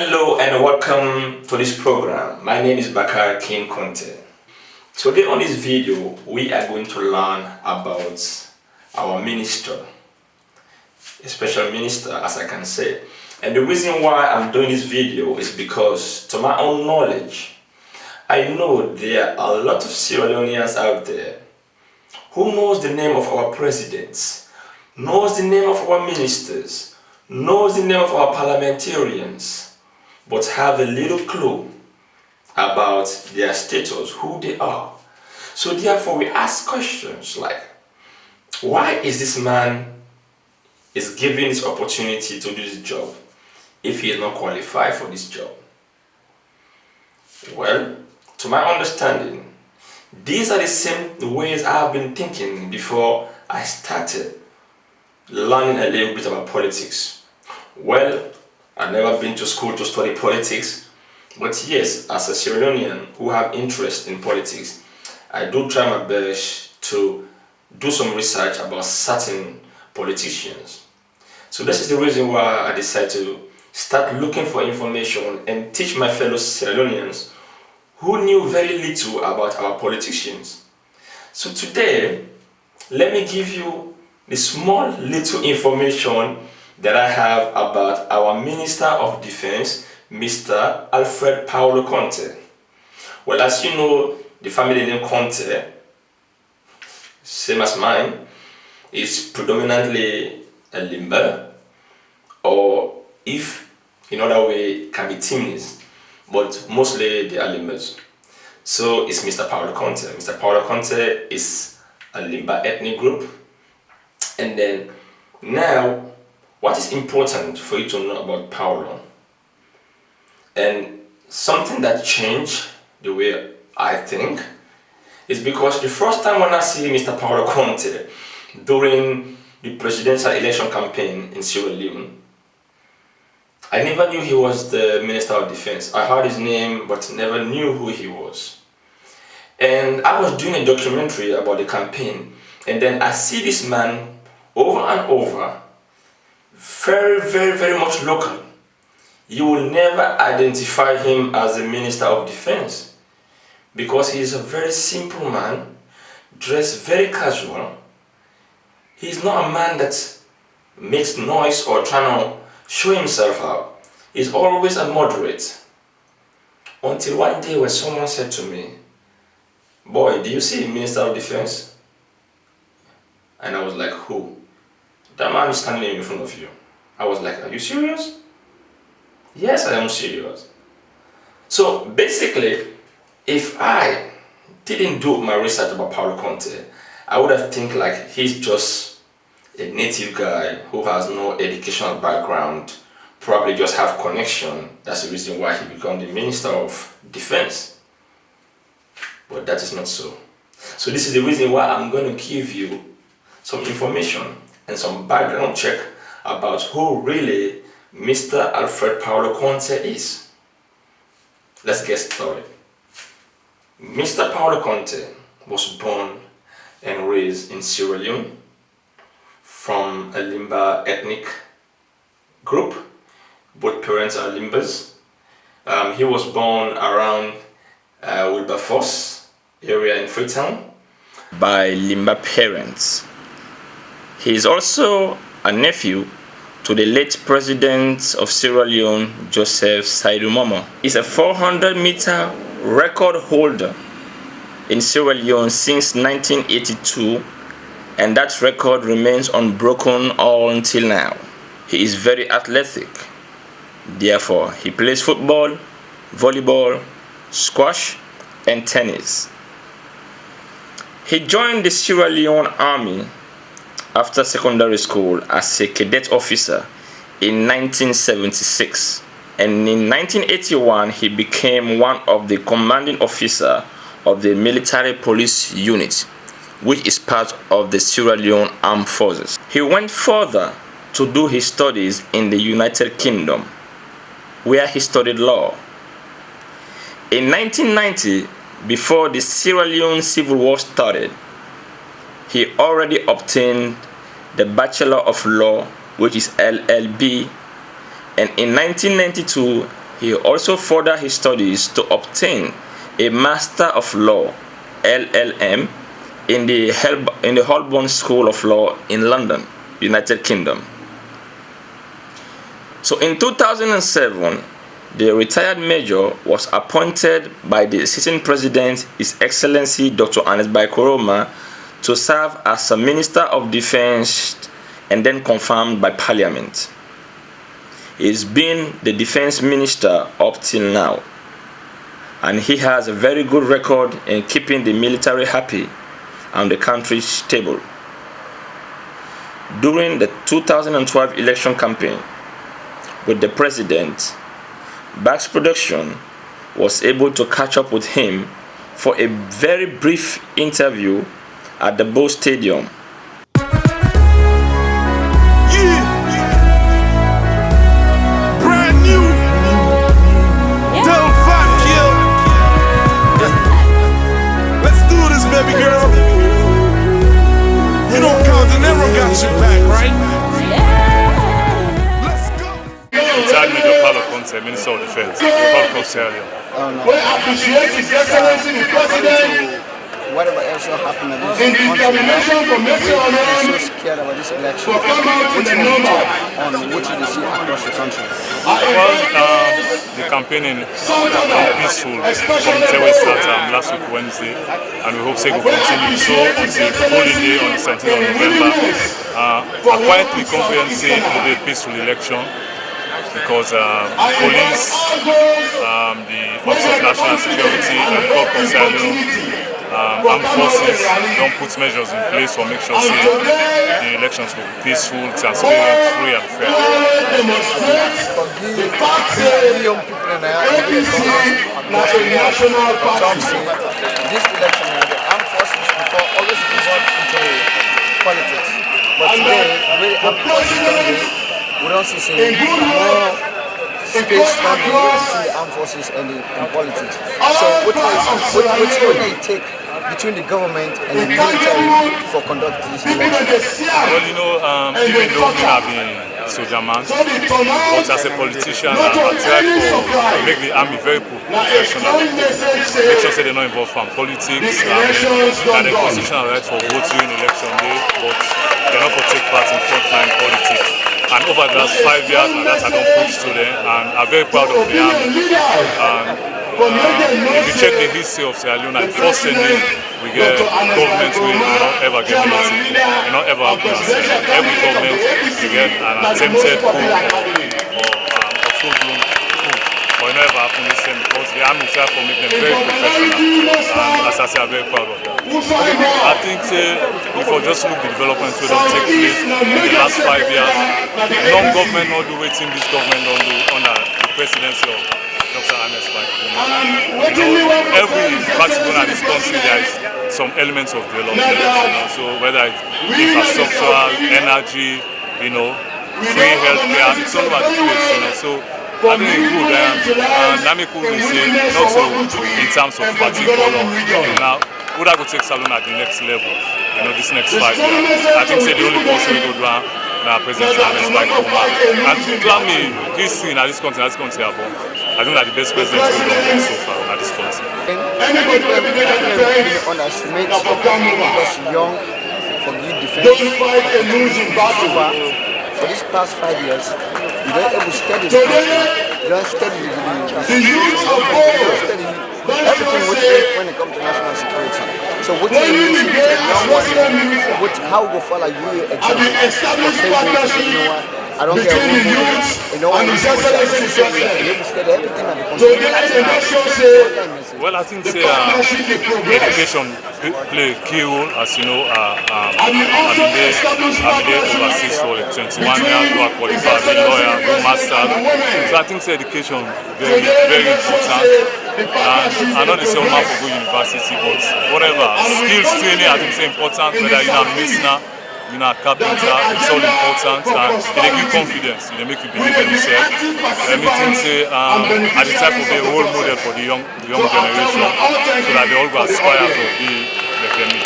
Hello and welcome to this program. My name is Bakar King Conteh. Today on this video, we are going to learn about our minister, a special minister as I can say. And the reason why I'm doing this video is because to my own knowledge, I know there are a lot of Sierra Leoneans out there who knows the name of our presidents, knows the name of our ministers, knows the name of our parliamentarians, but have a little clue about their status, who they are. So therefore we ask questions like, why is this man is given this opportunity to do this job if he is not qualified for this job? Well, to my understanding, these are the same ways I've been thinking before I started learning a little bit about politics. Well, I've never been to school to study politics, but yes, as a Sierra Leonean who have interest in politics, I do try my best to do some research about certain politicians. So this is the reason why I decided to start looking for information and teach my fellow Sierra Leoneans who knew very little about our politicians. So today, let me give you the small little information that I have about our Minister of Defense, Mr. Alfred Paulo Conteh. Well, as you know, the family name Conteh, same as mine, is predominantly a Limba, or if in other way can be Timnis, but mostly they are Limbas. So it's Mr. Paulo Conteh. Mr. Paulo Conteh is a Limba ethnic group. And then now, what is important for you to know about Paulo, and something that changed the way I think, is because the first time when I see Mr. Paulo Conteh during the presidential election campaign in Sierra Leone, I never knew he was the Minister of Defense. I heard his name but never knew who he was. And I was doing a documentary about the campaign, and then I see this man over and over, very much local. You will never identify him as a Minister of Defense because he is a very simple man, dressed very casual. He is not a man that makes noise or trying to show himself out. He's always a moderate. Until one day when someone said to me, "Boy, do you see a Minister of Defense?" And I was like, "Who?" "That man is standing in front of you." I was like, "Are you serious?" "Yes, I am serious." So basically, if I didn't do my research about Paulo Conteh, I would have think like he's just a native guy who has no educational background, probably just have connection. That's the reason why he became the Minister of Defense. But that is not so. So this is the reason why I'm going to give you some information and some background check about who really Mr. Alfred Paulo Conteh is. Let's get started. Mr. Paulo Conteh was born and raised in Sierra Leone from a Limba ethnic group. Both parents are Limbas. He was born around Wilberforce area in Freetown by Limba parents. He is also a nephew to the late president of Sierra Leone, Joseph Saidu Momo. He's a 400-meter record holder in Sierra Leone since 1982, and that record remains unbroken all until now. He is very athletic. Therefore, he plays football, volleyball, squash, and tennis. He joined the Sierra Leone Army after secondary school as a cadet officer in 1976, and in 1981 he became one of the commanding officers of the military police unit, which is part of the Sierra Leone Armed Forces. He went further to do his studies in the United Kingdom, where he studied law. In 1990, before the Sierra Leone Civil War started, he already obtained the Bachelor of Law, which is LLB, and in 1992 He also furthered his studies to obtain a Master of Law (LLM) in the Holborn School of Law in London, United Kingdom. So in 2007, the retired major was appointed by the sitting president, His Excellency Dr. Ernest Bai Koroma, to serve as a Minister of Defense and then confirmed by Parliament. He's been the Defense Minister up till now, and he has a very good record in keeping the military happy and the country stable. During the 2012 election campaign with the president, Bax Production was able to catch up with him for a very brief interview at the Bow Stadium. Brand new. Don't fuck you. Let's do this, baby girl. You know Conteh got your back, right? Let's go. Retired Major Paulo Conteh, Minister of Defense. Paulo Conteh. We appreciate His Excellency the President. Whatever else will happen in this country, we're so scared about this election. What's your take on what you see across the country? Well, the campaigning peaceful from Tewe start last week Wednesday, and we hope it will continue so until polling day on the 17th of November. I'm quietly confident it will be a peaceful election because police, the Office of National Security, and Conteh armed forces don't put measures in place for make sure the elections will be peaceful, transparent, free and fair. For young people in this election, the armed forces before always involved into politics. But today, the way the armed forces today, we don't see more space standing between the armed forces and politics. So what do you take between the government and the military for conducting this election? Well, you know, even though we have been soldier man, but as a politician, I try to make the army very professional. Make sure they're not involved from politics, and the constitutional right for vote during election day, but they're not for take part in frontline politics. And over the last 5 years, and that I don't preach to them, and I'm very proud of the army. If you check the history of Sierra Leone, the first ending, we get government will not ever get military, will not ever happen. Every government we get an attempted coup or a full-blown coup, but it never happen the same because the army try to make them very professional. And as I say, I'm very proud of that. I think if we just look the development will don't take place in the last 5 years, non-government not do waiting this government don't do under the presidency of Dr. Ernest Bai Koroma. You know, every particular in this country there is some elements of development. So whether it's infrastructural, energy, free healthcare, it's all over the place. So I think it's good. Namiku will say not so in terms of particular. Now, would I go take Salon at the next level? This next 5 years. I think the only person we go do now President Ernest Bai Koroma. And to tell me history in this country, I think that the best president we've done so far at this country. Anybody underestimate because young for good defense for these past 5 years, you don't able to study the country, you don't study everything when it comes to national security. So what do you mean to the young one, how go follow you example? I don't care who everything at the country. Well, I think education play a key role. As you know, I've been there overseas for 21 years, go qualified, be lawyer, go master. So I think education very, very important. And I know the same man for go university, but whatever skills training I think is important. Whether you're a listener, you're a carpenter, it's all important, and they give confidence, they make you believe in yourself. Let me think I decide to be a role model for the young generation so that they all go aspire to be like me.